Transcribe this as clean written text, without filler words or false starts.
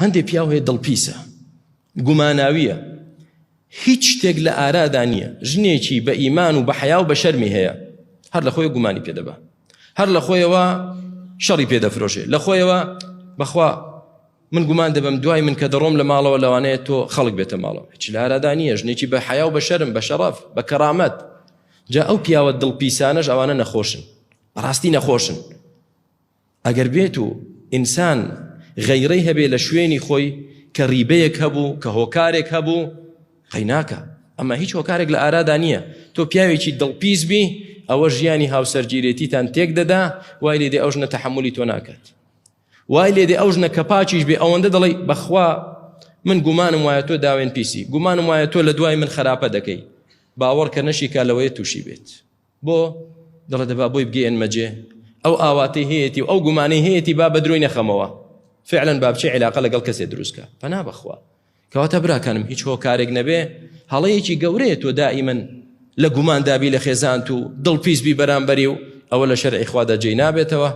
هەندێک پیاو هەیە دڵپیسە، گوماناویە، هیچ شتێک لە ئارادا نییە، ژنێکی بە ئیمان و بە حیا و بە شەرمی هەیە، هەر لە خۆی گومانی پێدەبا، هەر لە خۆیەوە شەڕی پێدەفرۆشێ، لە خۆیەوە بەخوا من گومان دەبم دوای من کە دەڕۆم لە ماڵەوە لەوانەیە تۆ خەڵک بێتە ماڵەوە. هیچ لە ئارادا نییە، ژنێکی بە حیا و بە شەرم، بە شەڕەف، بە کەرامەت. جا ئەو پیاوە دڵپیسانەش ئەوانە نەخۆشن، ڕاستی نەخۆشن. ئەگەر بێت و ئینسان غەیرەی هەبێ لە شوێنی خۆی کە ڕیبەیەک هەبوو، کە هۆکارێک هەبوو، قەیناکە. ئەمە هیچ هۆکارێک لە ئارادا نییە. تۆ پیاوێکی دڵپیس بی، ئەوە ژیانی هاوسەرگیرێتیتان تێک دەدا، وای لێدێ ئەو ژنە تەحەمولی تۆ ناکات، وای لێدێ ئەو ژنە کە پاچیش بێ ئەوەندە دەڵێ بەخوا من گومانم وایە تۆ داوێن پیسی، گومانم وایە تۆ لە دوای من خراپە دەکەی، باوەڕ کە نەشی کا لەوەیە تووشی بێت. بۆ دەڵێ دەبا بۆی بگەێنمە جێ، ئەو ئاواتەی هەیەی و ئەو گومانەی هەیەی با بە درۆی نەخەمەوە، فعلا با بچێ عیلاقە لەگەڵ کەسێ دروستکە. پەنا بەخوا کەواتە براکانم هیچ هۆکارێک نەبێ، هەڵەیەکی گەورەیە تۆ دائیمەن لە گومان دابی لە خێزان و دڵپیس بی بەرامبەری و ئەوە لە شەرعی خوادا جێی نابێتەوە.